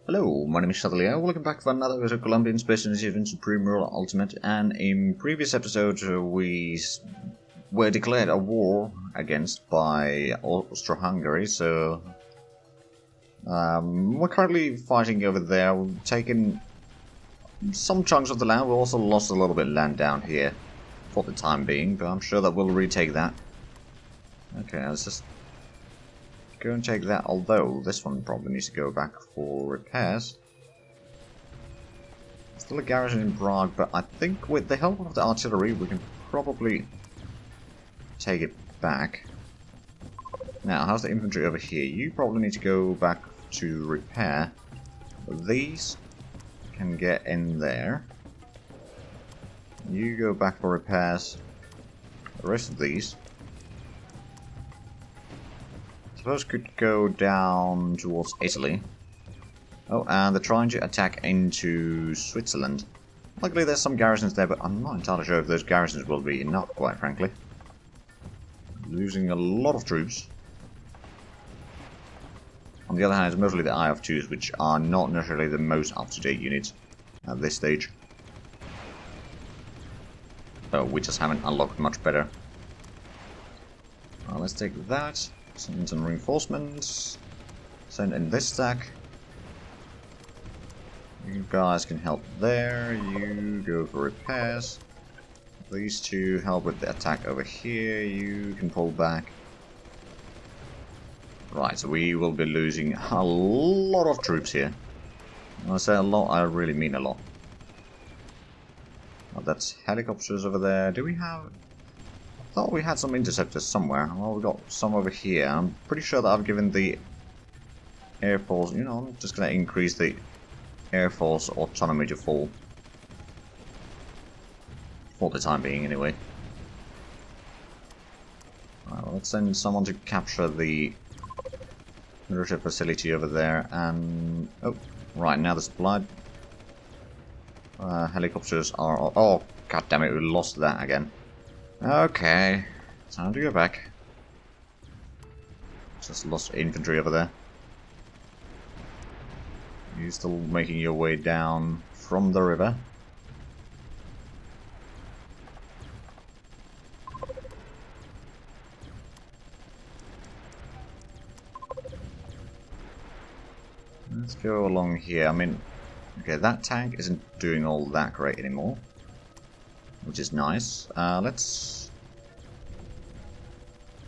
Hello, my name is Chatelier. Welcome back for another episode of Colombian Space Initiative in Supreme Ruler Ultimate. And in previous episodes, we were declared a war against by Austro-Hungary. So we're currently fighting over there. We've taken some chunks of the land. We also lost a little bit of land down here for the time being, but I'm sure that we'll retake that. Okay, let's just go and take that, although this one probably needs to go back for repairs. Still a garrison in Prague, but I think with the help of the artillery we can probably take it back. Now, how's the infantry over here? You probably need to go back to repair. These can get in there. You go back for repairs. The rest of these suppose could go down towards Italy. Oh, and they're trying to attack into Switzerland. Luckily there's some garrisons there, but I'm not entirely sure if those garrisons will be enough, quite frankly. Losing a lot of troops. On the other hand, it's mostly the IF2s, which are not necessarily the most up-to-date units at this stage. So we just haven't unlocked much better. Let's take that. Send some reinforcements. Send in this stack. You guys can help there. You go for repairs. These two help with the attack over here. You can pull back. Right, so we will be losing a lot of troops here. When I say a lot, I really mean a lot. Oh, that's helicopters over there. Do we have... I thought we had some interceptors somewhere. Well, we got some over here. I'm pretty sure that I've given the Air Force... You know, I'm just going to increase the Air Force autonomy to full. For the time being, anyway. Right, well, let's send someone to capture the military facility over there. And... Oh, right, now the supply... helicopters are... Oh, god damn it, we lost that again. Okay, time to go back. Just lost infantry over there. You're still making your way down from the river. Let's go along here. I mean, okay, that tank isn't doing all that great anymore, which is nice. Let's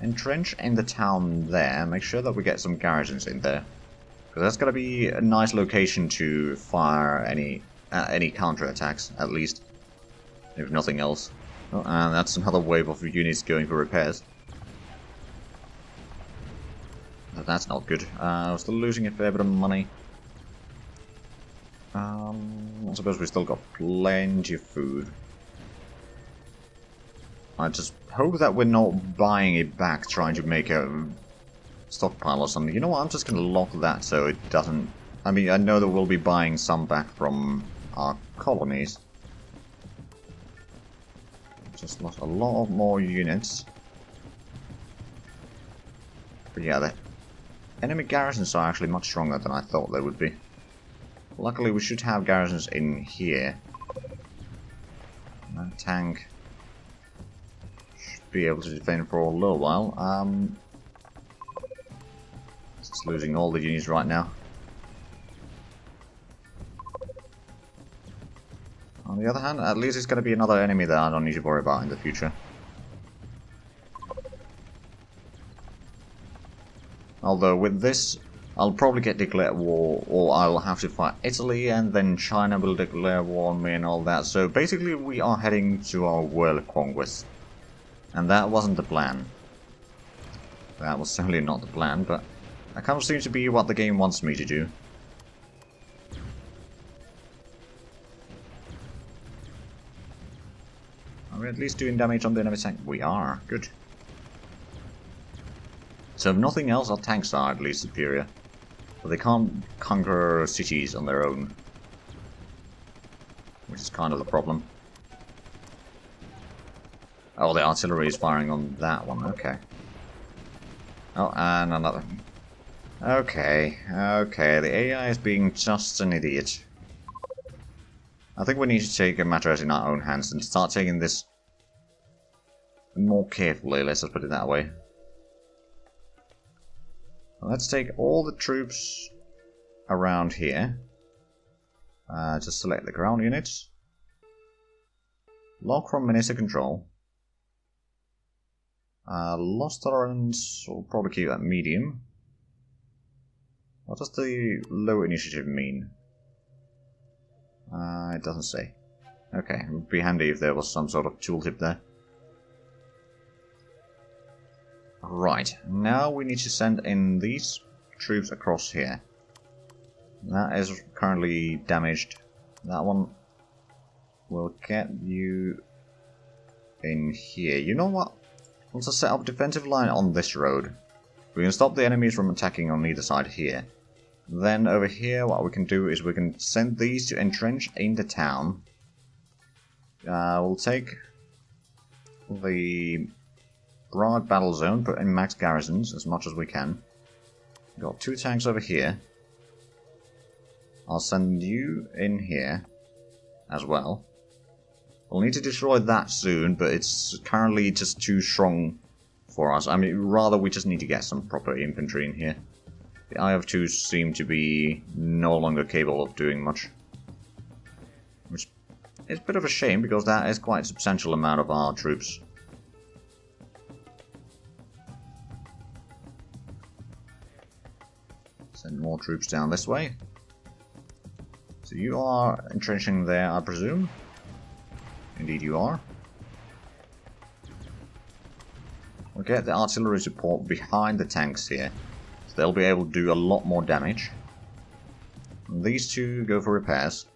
entrench in the town there. Make sure that we get some garrisons in there, because that's going to be a nice location to fire any counter-attacks, at least, if nothing else. Oh, and that's another wave of units going for repairs. But that's not good. We're still losing a fair bit of money. I suppose we still got plenty of food. I just hope that we're not buying it back, trying to make a stockpile or something. You know what, I'm just going to lock that so it doesn't... I mean, I know that we'll be buying some back from our colonies. Just lost a lot of more units. But yeah, the enemy garrisons are actually much stronger than I thought they would be. Luckily, we should have garrisons in here. That tank be able to defend for a little while. Just losing all the units right now. On the other hand, at least it's going to be another enemy that I don't need to worry about in the future. Although with this, I'll probably get declared war, or I'll have to fight Italy, and then China will declare war on me and all that. So basically we are heading to our world conquest. And that wasn't the plan. That was certainly not the plan, but that kind of seems to be what the game wants me to do. Are we at least doing damage on the enemy tank? We are. Good. So if nothing else, our tanks are at least superior. But they can't conquer cities on their own. Which is kind of the problem. Oh, the artillery is firing on that one, okay. Oh, and another. Okay, okay, the AI is being just an idiot. I think we need to take matters in our own hands and start taking this more carefully, let's just put it that way. Let's take all the troops around here. Just select the ground units. Lock from Minister Control. Loss tolerance, we'll probably keep that medium. What does the low initiative mean? It doesn't say. Okay, it would be handy if there was some sort of tooltip there. Right, now we need to send in these troops across here. That is currently damaged. That one will get you in here. You know what? Let's just set up a defensive line on this road. We can stop the enemies from attacking on either side here. Then over here what we can do is we can send these to entrench in the town. We'll take the broad battle zone, put in max garrisons as much as we can. Got 2 tanks over here. I'll send you in here as well. We'll need to destroy that soon, but it's currently just too strong for us. I mean, rather we just need to get some proper infantry in here. The Eye of 2 seem to be no longer capable of doing much. Which is a bit of a shame, because that is quite a substantial amount of our troops. Send more troops down this way. So you are entrenching there, I presume? Indeed you are. We'll get the artillery support behind the tanks here. So they'll be able to do a lot more damage. And these two go for repairs.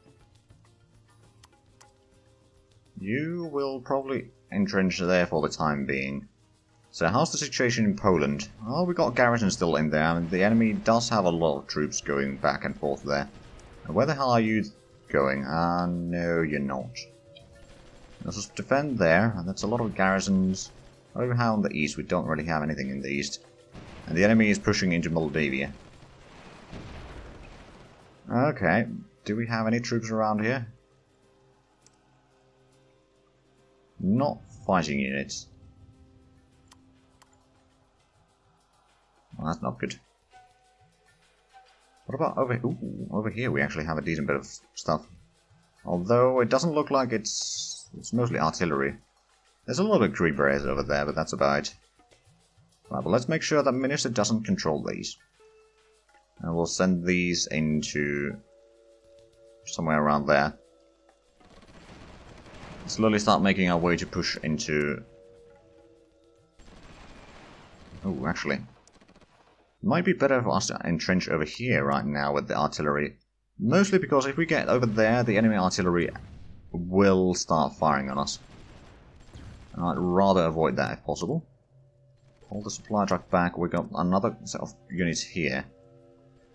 You will probably entrench there for the time being. So how's the situation in Poland? Oh, we got garrison still in there. I mean, the enemy does have a lot of troops going back and forth there. And where the hell are you going? No, you're not. Let's just defend there, and that's a lot of garrisons. Over here on the east, we don't really have anything in the east. And the enemy is pushing into Moldavia. Okay, do we have any troops around here? Not fighting units. Well, that's not good. What about over here? Ooh, over here we actually have a decent bit of stuff. Although it doesn't look like it's mostly artillery. There's a little bit of creep rares over there, but that's about it. Right, but let's make sure that Minister doesn't control these. And we'll send these into somewhere around there. Slowly start making our way to push into... Oh, actually. Might be better for us to entrench over here right now with the artillery. Mostly because if we get over there, the enemy artillery will start firing on us. And I'd rather avoid that if possible. Hold the supply truck back. We've got another set of units here.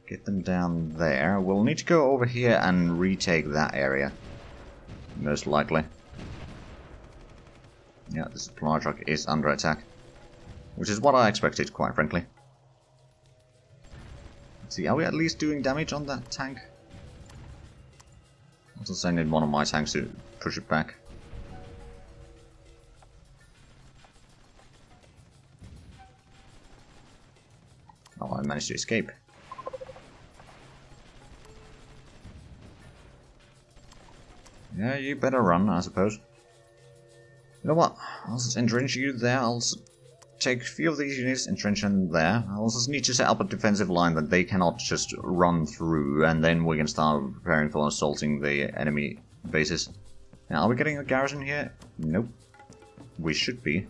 Get them down there. We'll need to go over here and retake that area. Most likely. Yeah, the supply truck is under attack. Which is what I expected, quite frankly. Let's see, are we at least doing damage on that tank? I'll just send in one of my tanks to push it back. Oh, I managed to escape. Yeah, you better run, I suppose. You know what? I'll just entrench you there. I'll take a few of these units, entrench them there. I'll just need to set up a defensive line that they cannot just run through, and then we can start preparing for assaulting the enemy bases. Now, are we getting a garrison here? Nope. We should be.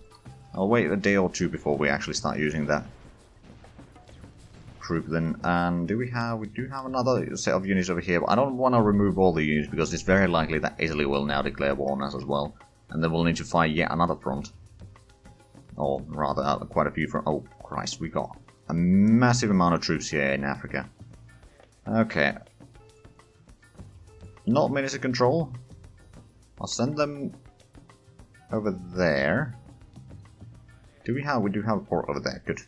I'll wait a day or two before we actually start using that group then. And do we do have another set of units over here, but I don't want to remove all the units because it's very likely that Italy will now declare war on us as well. And then we'll need to fight yet another front. Or rather, quite a few front. Oh, Christ, we got a massive amount of troops here in Africa. Okay. Not Minister Control. I'll send them over there. Do we do have a port over there? Good.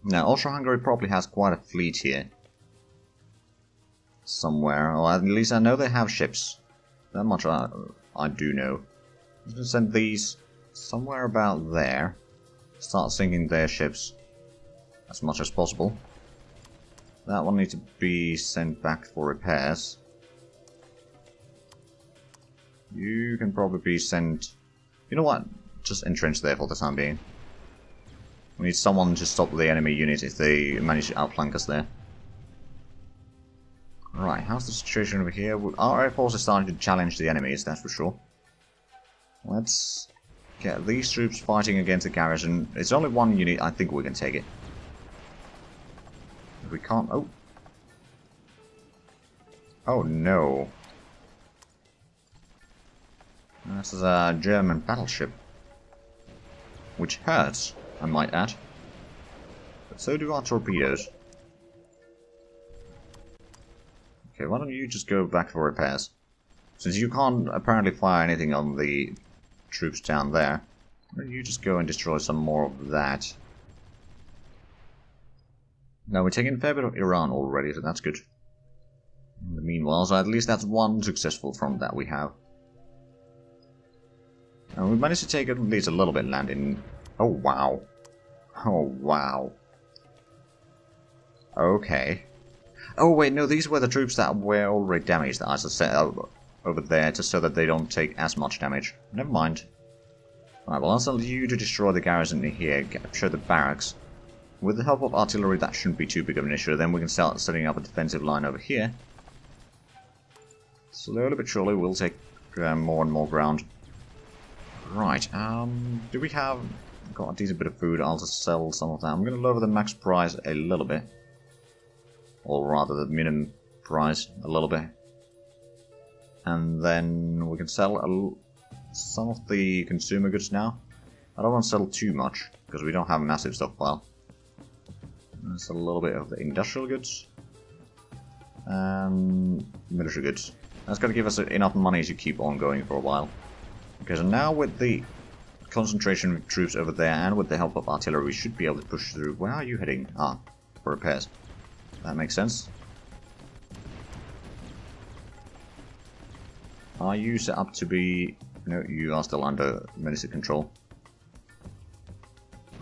Now, Austria-Hungary probably has quite a fleet here. Somewhere, or at least I know they have ships. That much I do know. I'm going to send these somewhere about there. Start sinking their ships as much as possible. That one needs to be sent back for repairs. You can probably be sent... You know what? Just entrench there for the time being. We need someone to stop the enemy unit if they manage to outflank us there. Right, how's the situation over here? Our air force is starting to challenge the enemies, that's for sure. Let's get these troops fighting against the garrison. It's only one unit, I think we can take it. If we can't... Oh! Oh no. This is a German battleship. Which hurts, I might add. But so do our torpedoes. Okay, why don't you just go back for repairs? Since you can't apparently fire anything on the troops down there, why don't you just go and destroy some more of that? Now we're taking a fair bit of Iran already, so that's good. In the meanwhile, so at least that's one successful front that we have. And we managed to take at least a little bit of land in... Oh wow. Oh wow. Okay. Oh wait, no, these were the troops that were already damaged that I just set over there just so that they don't take as much damage. Never mind. Right, well I'll send you to destroy the garrison in here, capture the barracks. With the help of artillery that shouldn't be too big of an issue, then we can start setting up a defensive line over here. Slowly but surely we'll take more and more ground. Right, do we have... Got a decent bit of food, I'll just sell some of that. I'm going to lower the max price a little bit. Or rather the minimum price a little bit. And then we can sell some of the consumer goods now. I don't want to sell too much, because we don't have a massive stockpile. Let's sell a little bit of the industrial goods. And military goods. That's going to give us enough money to keep on going for a while. Because now with the concentration of troops over there, and with the help of artillery, we should be able to push through. Where are you heading? Ah, for repairs. That makes sense. Are you set up to be... No, you are still under military control.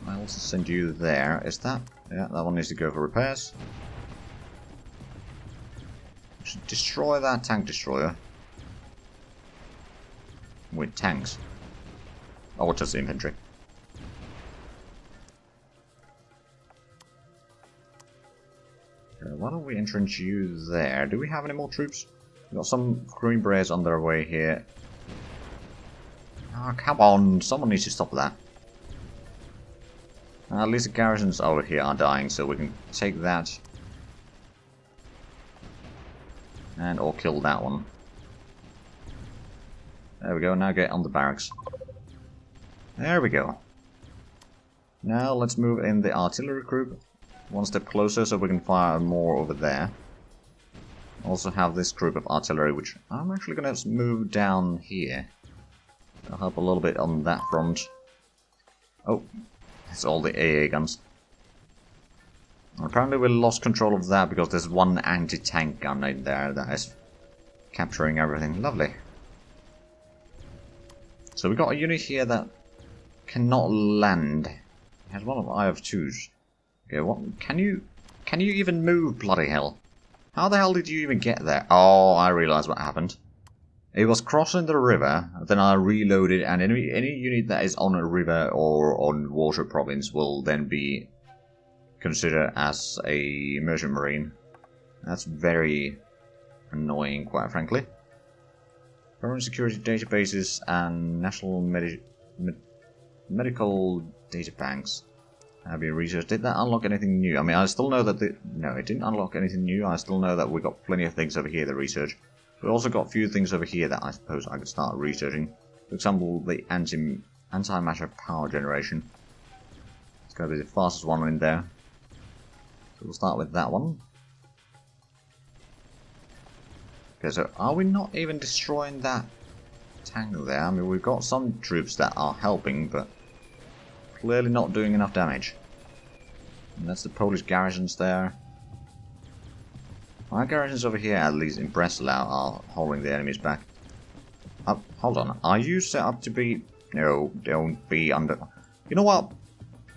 I'll also send you there. Is that... Yeah, that one needs to go for repairs. We should destroy that tank destroyer. With tanks. Oh, just infantry. Why don't we entrench you there? Do we have any more troops? We've got some Green Berets on their way here. Ah, oh, come on! Someone needs to stop that. At least the garrisons over here are dying, so we can take that. And or kill that one. There we go, now get on the barracks. There we go. Now let's move in the artillery group. One step closer so we can fire more over there. Also have this group of artillery, which I'm actually going to move down here. I'll help a little bit on that front. Oh, it's all the AA guns. Apparently we lost control of that because there's one anti-tank gun in there that is capturing everything. Lovely. So we got a unit here that cannot land. It has one of IF-2s. Okay, what can you even move, bloody hell? How the hell did you even get there? Oh, I realize what happened. It was crossing the river, then I reloaded, and any unit that is on a river or on water province will then be considered as a merchant marine. That's very annoying, quite frankly. Foreign security databases and national medical data banks have been researched. Did that unlock anything new? I mean, I still know that no, it didn't unlock anything new. I still know that we got plenty of things over here to research. We also got a few things over here that I suppose I could start researching. For example, the anti-matter power generation. It's going to be the fastest one in there. So we'll start with that one. Okay, so are we not even destroying that tank there? I mean, we've got some troops that are helping, but clearly not doing enough damage. And that's the Polish garrisons there. Our garrisons over here, at least in Breslau, are holding the enemies back. Hold on, are you set up to be... No, don't be under... You know what?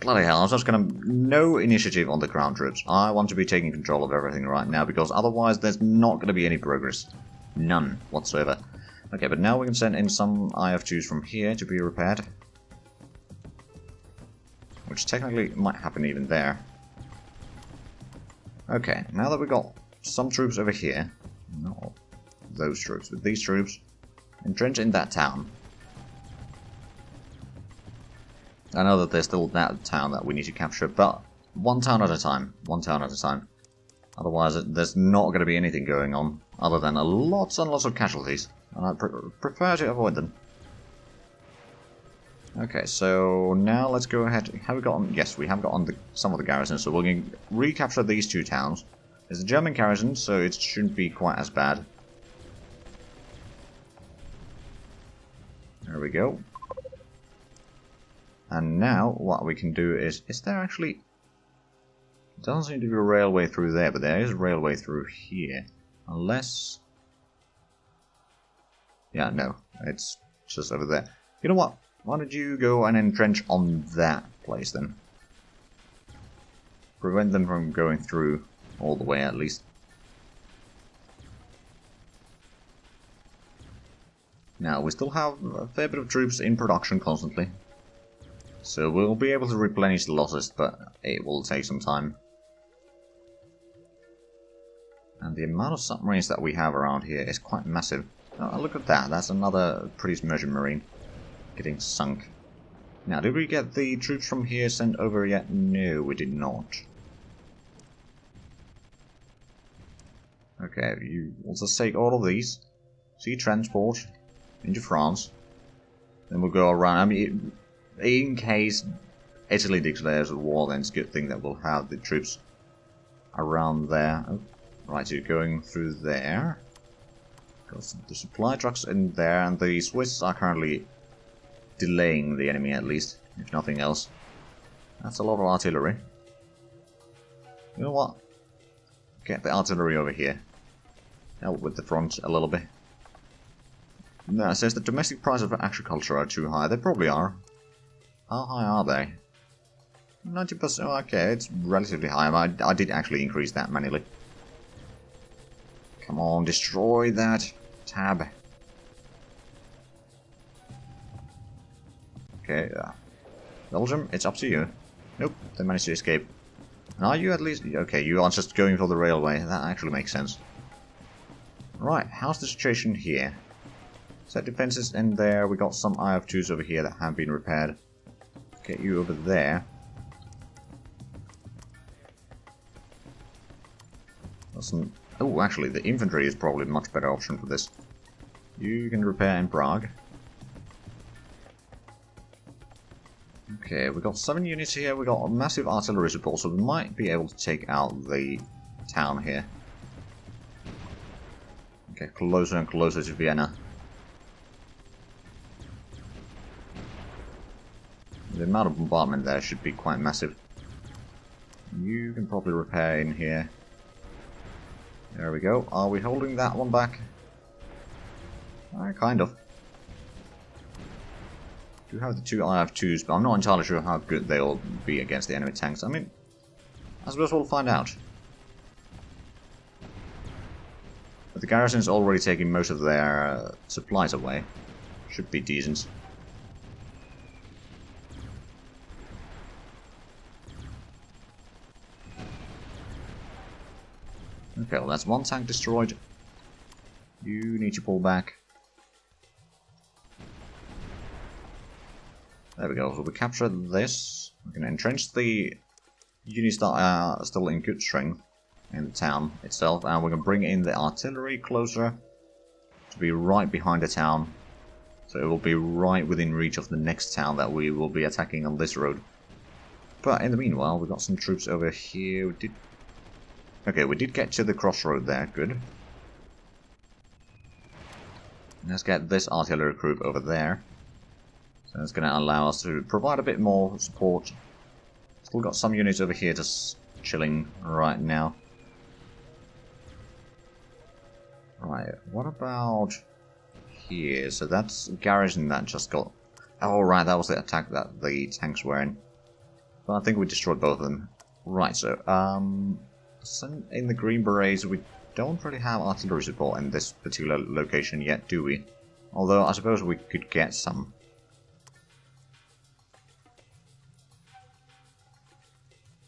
Bloody hell, I'm just gonna... No initiative on the ground troops. I want to be taking control of everything right now, because otherwise there's not gonna be any progress. None whatsoever. Okay, but now we can send in some IF2s from here to be repaired. Which technically might happen even there. Okay, now that we got some troops over here, not those troops, but these troops, entrench in that town. I know that there's still that town that we need to capture, but one town at a time. One town at a time. Otherwise, there's not going to be anything going on, other than lots and lots of casualties. And I prefer to avoid them. Okay, so now let's go ahead. Have we got on? Yes, we have got on some of the garrisons, so we're going to recapture these two towns. There's a German garrison, so it shouldn't be quite as bad. There we go. And now what we can do is there actually... Doesn't seem to be a railway through there, but there is a railway through here. Unless... Yeah, no, it's just over there. You know what? Why don't you go and entrench on that place then? Prevent them from going through all the way at least. Now, we still have a fair bit of troops in production constantly. So we'll be able to replenish the losses, but it will take some time. And the amount of submarines that we have around here is quite massive. Oh, look at that, that's another British merchant marine getting sunk. Now, did we get the troops from here sent over yet? No, we did not. Okay, we'll just take all of these, sea transport into France, then we'll go around. I mean, in case Italy declares a war, then it's a good thing that we'll have the troops around there. Oh, right, so you're going through there. Got the supply trucks in there, and the Swiss are currently delaying the enemy at least, if nothing else. That's a lot of artillery. You know what? Get the artillery over here. Help with the front a little bit. No, it says the domestic price of agriculture are too high. They probably are. How high are they? 90%. Oh, okay, it's relatively high. I did actually increase that manually. Come on, destroy that tab. Okay, Belgium, it's up to you. Nope, they managed to escape. And are you at least... Okay, you are just going for the railway. That actually makes sense. Right, how's the situation here? Set defenses in there. We got some IF2s over here that have been repaired. Get you over there. Some... Oh, actually, the infantry is probably a much better option for this. You can repair in Prague. Okay, we got 7 units here. We got a massive artillery support, so we might be able to take out the town here. Okay, closer and closer to Vienna. The amount of bombardment there should be quite massive. You can probably repair in here. There we go. Are we holding that one back? Kind of. Do have the 2 IF2s, but I'm not entirely sure how good they'll be against the enemy tanks. I mean, I suppose we'll find out. But the garrison's already taking most of their supplies away. Should be decent. Okay, well that's one tank destroyed. You need to pull back. There we go, so we captured this. We can entrench the units that are still in good strength in the town itself, and we can bring in the artillery closer to be right behind the town. So it will be right within reach of the next town that we will be attacking on this road. But in the meanwhile, we've got some troops over here. We did get to the crossroad there, good. Let's get this artillery group over there. So it's going to allow us to provide a bit more support Still got some units over here just chilling right now. Right, what about here? So that's garrison that just got... Oh right, that was the attack that the tanks were in. But I think we destroyed both of them. Right, so, in the Green Berets, we don't really have artillery support in this particular location yet, do we? Although, I suppose we could get some.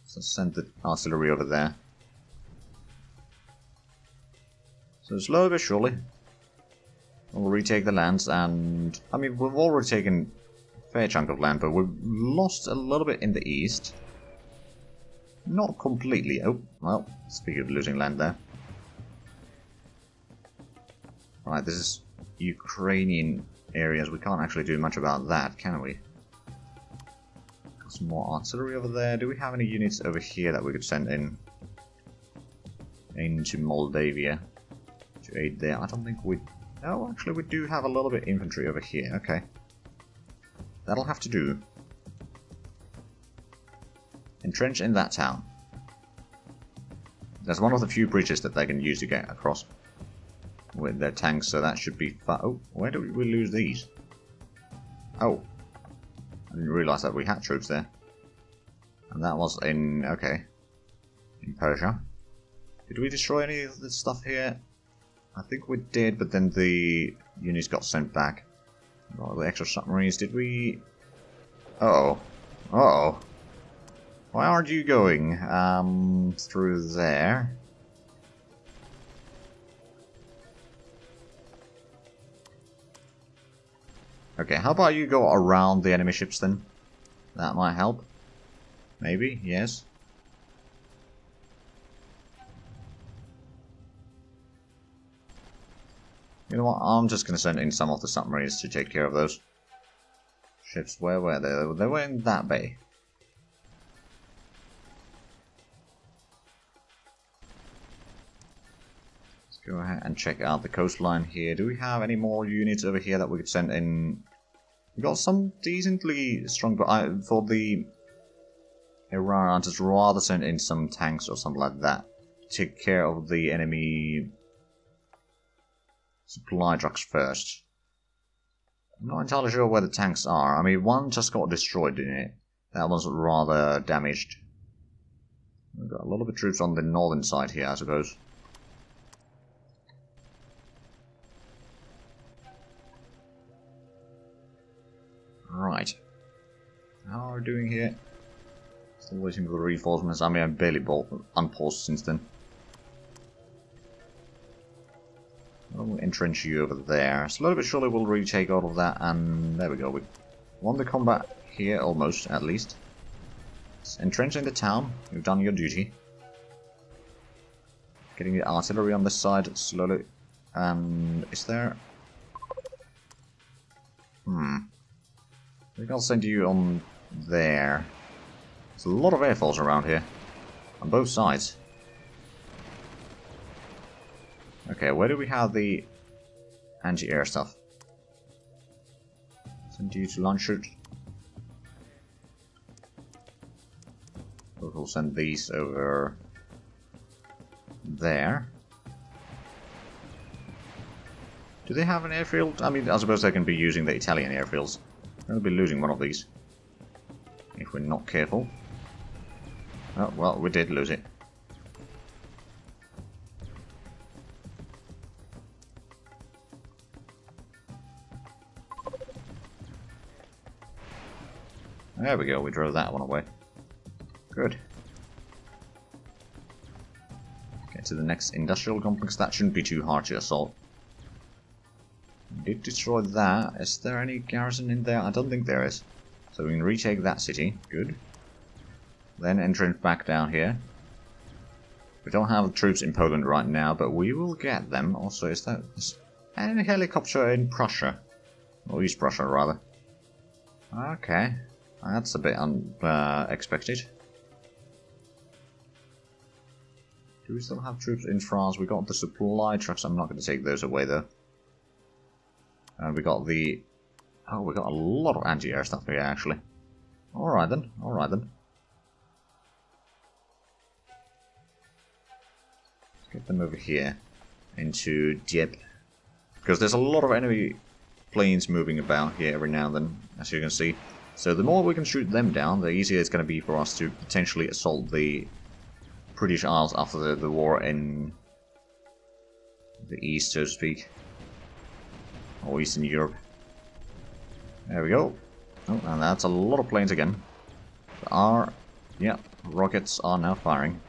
So send the artillery over there. So slowly but surely, we'll retake the lands, and... I mean, we've already taken a fair chunk of land, but we've lost a little bit in the east. Not completely. Oh, well, speaking of losing land there. Right, this is Ukrainian areas. We can't actually do much about that, can we? Got some more artillery over there. Do we have any units over here that we could send in? Into Moldavia to aid there? I don't think we... Oh, actually we do have a little bit of infantry over here. Okay. That'll have to do. Entrench in that town. That's one of the few bridges that they can use to get across with their tanks, so that should be fun. Oh, where did we lose these? Oh, I didn't realise that we had troops there. And that was in, okay, in Persia. Did we destroy any of the stuff here? I think we did, but then the units got sent back. All the extra submarines, did we... Uh-oh. Uh-oh. Why aren't you going through there? Okay, how about you go around the enemy ships then? That might help. Maybe, yes. You know what, I'm just going to send in some of the submarines to take care of those ships. Where were they? They were in that bay. Let's go ahead and check out the coastline here. Do we have any more units over here that we could send in? We got some decently strong, but for the Iran, I'd just rather send in some tanks or something like that. Take care of the enemy supply trucks first. I'm not entirely sure where the tanks are. I mean, one just got destroyed in it. That one's rather damaged. We've got a lot of the troops on the northern side here, I suppose. Right. How are we doing here? Still waiting for the reinforcements. I mean, I've barely unpaused since then. We'll entrench you over there. Slowly but surely we'll retake all of that, and there we go. We won the combat here, almost, at least. Let's entrench in the town. You've done your duty. Getting the artillery on this side, slowly. And is there... I think I'll send you on there. There's a lot of air force around here. On both sides. Okay, where do we have the anti-air stuff? Send you to launch it. We'll send these over there. Do they have an airfield? I mean, I suppose they can be using the Italian airfields. They'll be losing one of these if we're not careful. Oh, well, we did lose it. There we go, we drove that one away. Good. Get to the next industrial complex. That shouldn't be too hard to assault. We did destroy that. Is there any garrison in there? I don't think there is. So we can retake that city. Good. Then entrench back down here. We don't have troops in Poland right now, but we will get them. Also, is any helicopter in Prussia? Or East Prussia, rather. Okay. That's a bit unexpected. Do we still have troops in France? We got the supply trucks. I'm not going to take those away, though. And we got the... Oh, we got a lot of anti-air stuff here, actually. Alright then, alright then. get them over here into Dieppe. Because there's a lot of enemy planes moving about here every now and then, as you can see. So the more we can shoot them down, the easier it's going to be for us to potentially assault the British Isles after the war in the east, so to speak. Or Eastern Europe. There we go. Oh, and that's a lot of planes again. Yeah, rockets are now firing.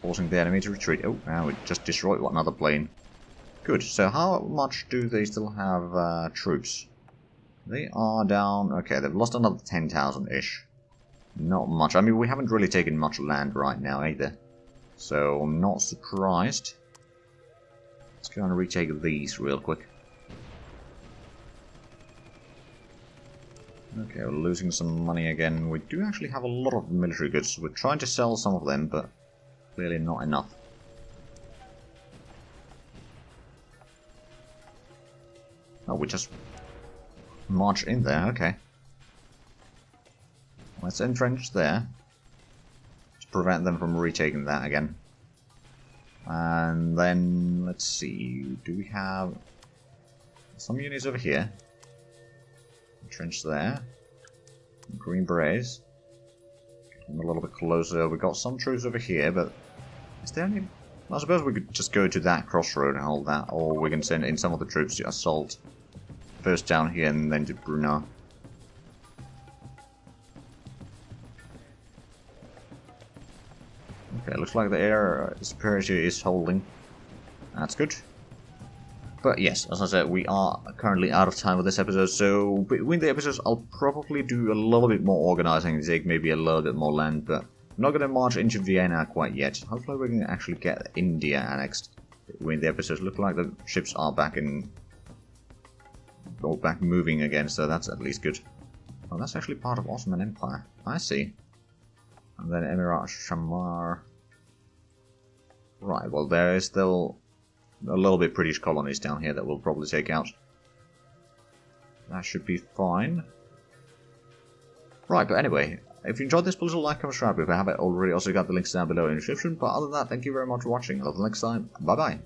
Forcing the enemy to retreat. Oh, now we just destroyed another plane. Good, so how much do they still have troops? They are down... Okay, they've lost another 10,000-ish. Not much. I mean, we haven't really taken much land right now either. So, I'm not surprised. Let's go and retake these real quick. Okay, we're losing some money again. We do actually have a lot of military goods. We're trying to sell some of them, but clearly not enough. Oh, we just march in there, okay. Let's entrench there. To prevent them from retaking that again. And then, let's see, do we have some units over here? Entrench there. Green Berets. Come a little bit closer. We've got some troops over here, but is there any... I suppose we could just go to that crossroad and hold that, or we can send in some of the troops to assault. First down here and then to Brunei. Okay, looks like the air superiority is holding. That's good. But yes, as I said, we are currently out of time with this episode, so between the episodes I'll probably do a little bit more organizing, take maybe a little bit more land, but I'm not going to march into Vienna quite yet. Hopefully we can actually get India annexed between the episodes. Look like the ships are back in... Or back moving again, so that's at least good. Oh, that's actually part of Ottoman Empire. I see. And then Emirat Shamar. Right, well there is still a little bit British colonies down here that we'll probably take out. That should be fine. Right, but anyway, if you enjoyed this, please like, comment, subscribe if you haven't already. Also got the links down below in the description. But other than that, thank you very much for watching. Until next time, bye bye.